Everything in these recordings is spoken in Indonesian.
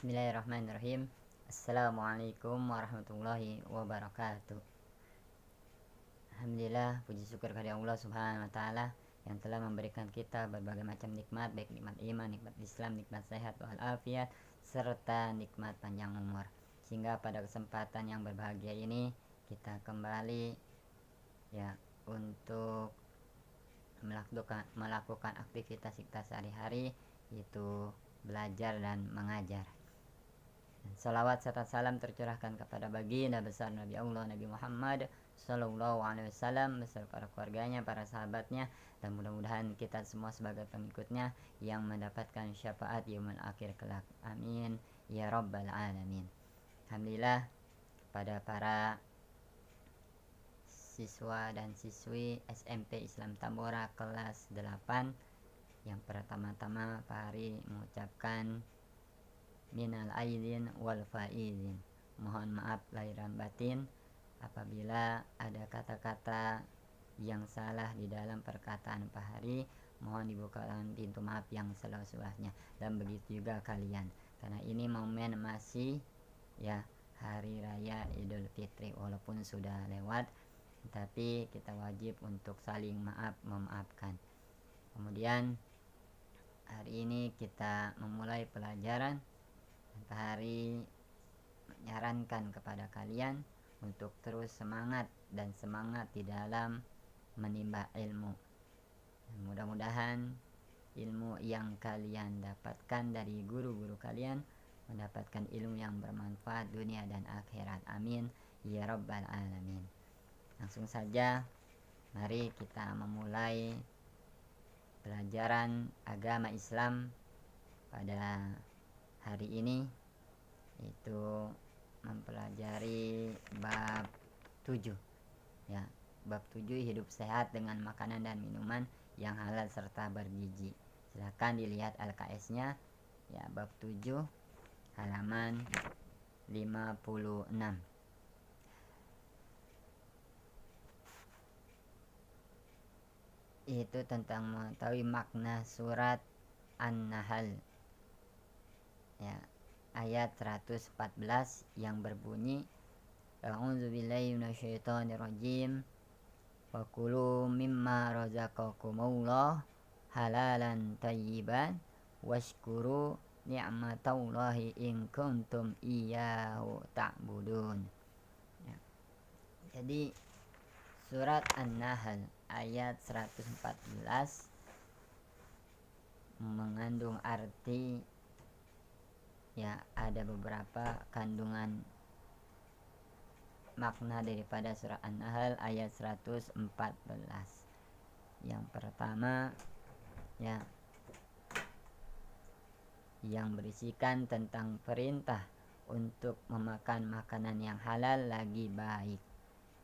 Bismillahirrahmanirrahim. Assalamualaikum warahmatullahi wabarakatuh. Alhamdulillah, puji syukur kepada Allah Subhanahu wa taala yang telah memberikan kita berbagai macam nikmat, baik nikmat iman, nikmat Islam, nikmat sehat walafiat, serta nikmat panjang umur. Sehingga pada kesempatan yang berbahagia ini kita kembali untuk melakukan aktivitas kita sehari-hari, yaitu belajar dan mengajar. Salawat serta salam tercurahkan kepada baginda besar Nabi Allah Nabi Muhammad Sallallahu Alaihi Wasallam beserta para keluarganya, para sahabatnya, dan mudah-mudahan kita semua sebagai pengikutnya yang mendapatkan syafaat yaumul akhir kelak. Amin ya rabbal alamin. Alhamdulillah, pada para siswa dan siswi SMP Islam Tambora kelas 8, yang pertama-tama Pak Hari mengucapkan minal aidin wal faizin, mohon maaf lahir dan batin apabila ada kata-kata yang salah di dalam perkataan Pak Hari. Mohon dibukakan pintu maaf yang seluas-luasnya, dan begitu juga kalian, karena ini momen masih hari raya Idul Fitri. Walaupun sudah lewat, tapi kita wajib untuk saling memaafkan. Kemudian hari ini kita memulai pelajaran. Pak Hari menyarankan kepada kalian untuk terus semangat di dalam menimba ilmu. Mudah-mudahan ilmu yang kalian dapatkan dari guru-guru kalian mendapatkan ilmu yang bermanfaat dunia dan akhirat. Amin ya rabbal alamin. Langsung saja, mari kita memulai pelajaran agama Islam pada hari ini, yaitu mempelajari bab 7 bab 7, hidup sehat dengan makanan dan minuman yang halal serta bergizi. Silakan dilihat LKS-nya bab 7 halaman 56. Itu tentang mengetahui makna surat An-Nahl ayat 114 yang berbunyi, A'udzubillahi minasyaitonirrajim, wa kulu mimma razaqakumullah halalan thayyiban washkuru ni'matallahi in kuntum iyyahu ta'budun. Jadi surat An-Nahl ayat 114 mengandung arti ada beberapa kandungan makna daripada surah An-Nahl ayat 114. Yang pertama yang berisikan tentang perintah untuk memakan makanan yang halal lagi baik.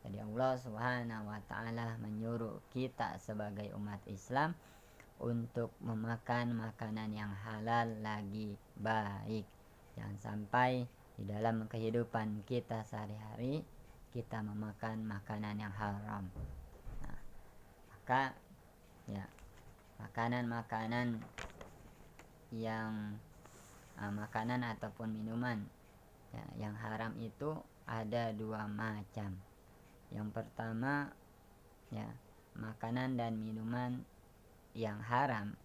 Jadi Allah Subhanahu wa taala menyuruh kita sebagai umat Islam untuk memakan makanan yang halal lagi baik. Jangan sampai di dalam kehidupan kita sehari-hari kita memakan makanan yang haram. Maka makanan yang makanan ataupun minuman yang haram itu ada dua macam. Yang pertama makanan dan minuman yang haram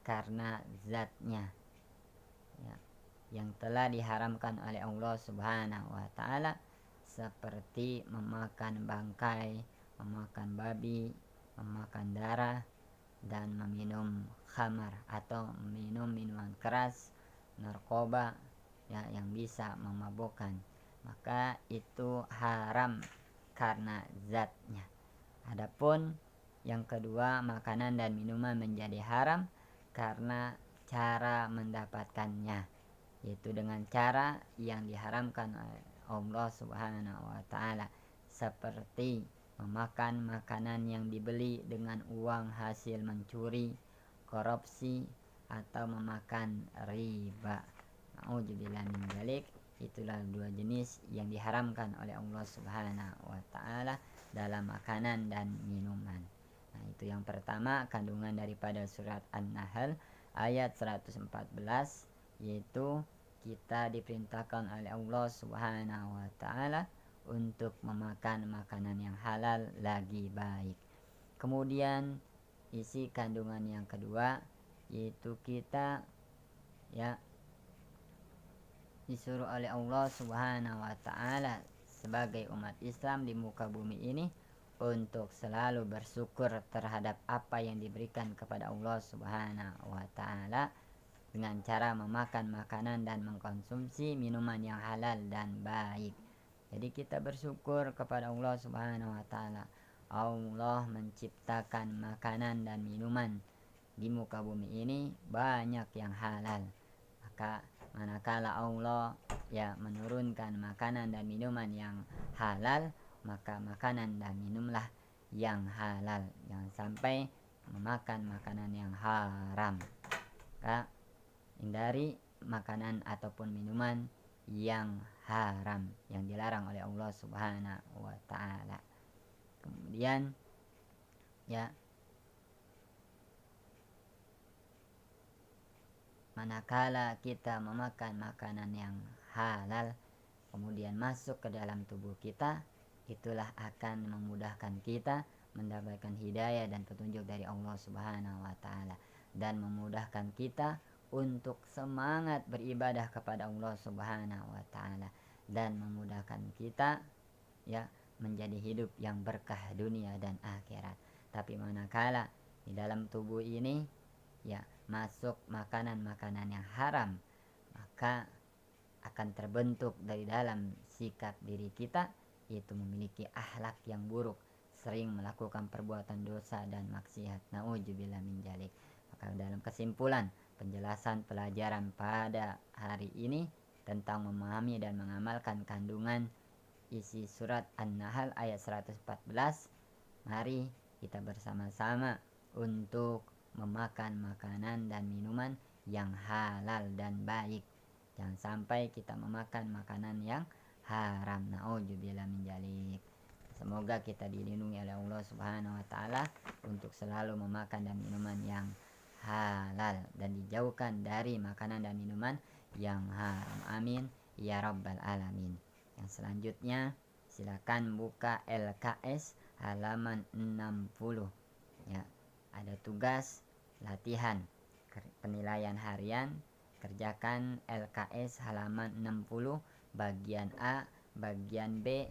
karena zatnya yang telah diharamkan oleh Allah Subhanahu wa taala, seperti memakan bangkai, memakan babi, memakan darah, dan meminum khamar atau meminum minuman keras, narkoba yang bisa memabukkan. Maka itu haram karena zatnya. Adapun yang kedua, makanan dan minuman menjadi haram karena cara mendapatkannya, yaitu dengan cara yang diharamkan oleh Allah Subhanahu wa taala, seperti memakan makanan yang dibeli dengan uang hasil mencuri, korupsi, atau memakan riba. Nauzubillah min dzalik. Itulah dua jenis yang diharamkan oleh Allah Subhanahu wa taala dalam makanan dan minuman. Itu yang pertama, kandungan daripada surat An-Nahl ayat 114, yaitu kita diperintahkan oleh Allah Subhanahu wa taala untuk memakan makanan yang halal lagi baik. Kemudian isi kandungan yang kedua yaitu kita disuruh oleh Allah Subhanahu wa taala sebagai umat Islam di muka bumi ini untuk selalu bersyukur terhadap apa yang diberikan kepada Allah Subhanahu wa taala dengan cara memakan makanan dan mengkonsumsi minuman yang halal dan baik. Jadi kita bersyukur kepada Allah Subhanahu wa taala. Allah menciptakan makanan dan minuman di muka bumi ini banyak yang halal. Maka manakala Allah menurunkan makanan dan minuman yang halal, maka makanan dan minumlah yang halal. Jangan sampai memakan makanan yang haram. Maka hindari makanan ataupun minuman yang haram yang dilarang oleh Allah Subhanahu wa taala. Kemudian manakala kita memakan makanan yang halal kemudian masuk ke dalam tubuh kita, itulah akan memudahkan kita mendapatkan hidayah dan petunjuk dari Allah Subhanahu wa taala dan memudahkan kita untuk semangat beribadah kepada Allah Subhanahu wa taala dan memudahkan kita menjadi hidup yang berkah dunia dan akhirat. Tapi manakala di dalam tubuh ini masuk makanan-makanan yang haram, maka akan terbentuk dari dalam sikap diri kita yaitu memiliki akhlak yang buruk, sering melakukan perbuatan dosa dan maksiat. Nauzubillah min dzalik. Maka dalam kesimpulan penjelasan pelajaran pada hari ini tentang memahami dan mengamalkan kandungan isi surat An-Nahl ayat 114, mari kita bersama-sama untuk memakan makanan dan minuman yang halal dan baik. Jangan sampai kita memakan makanan yang haram. Nauzubillah min dzalik. Semoga kita dilindungi oleh Allah Subhanahu wa taala untuk selalu memakan dan minuman yang halal dan dijauhkan dari makanan dan minuman yang haram. Amin ya rabbal alamin. Yang selanjutnya silakan buka LKS halaman 60. Ada tugas latihan penilaian harian. Kerjakan LKS halaman 60 bagian A, bagian B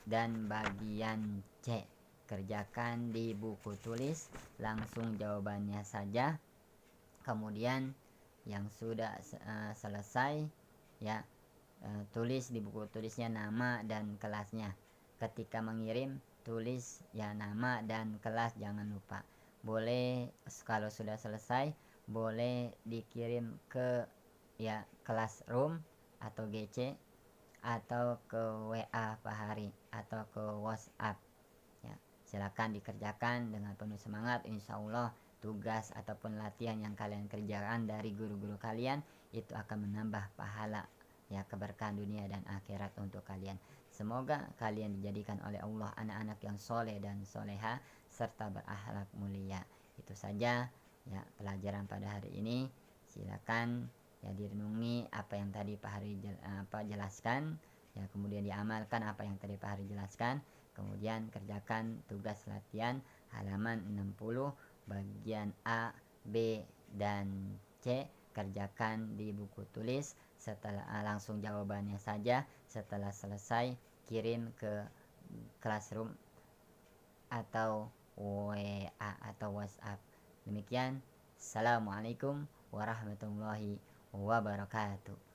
dan bagian C. Kerjakan di buku tulis, langsung jawabannya saja. Kemudian yang sudah selesai tulis di buku tulisnya nama dan kelasnya. Ketika mengirim tulis nama dan kelas, jangan lupa. Boleh kalau sudah selesai boleh dikirim ke Classroom atau GC atau ke WA Pak Hari atau ke WhatsApp. Silakan dikerjakan dengan penuh semangat. Insya Allah tugas ataupun latihan yang kalian kerjakan dari guru-guru kalian itu akan menambah pahala keberkahan dunia dan akhirat untuk kalian. Semoga kalian dijadikan oleh Allah anak-anak yang soleh dan soleha serta berakhlak mulia. Itu saja pelajaran pada hari ini. Silakan direnungi apa yang tadi Pak Hari jelaskan, kemudian diamalkan apa yang tadi Pak Hari jelaskan. Kemudian kerjakan tugas latihan halaman 60 bagian A, B, dan C. Kerjakan di buku tulis. Setelah langsung jawabannya saja. Setelah selesai kirim ke Classroom atau WA atau WhatsApp. Demikian. Assalamualaikum warahmatullahi wabarakatuh.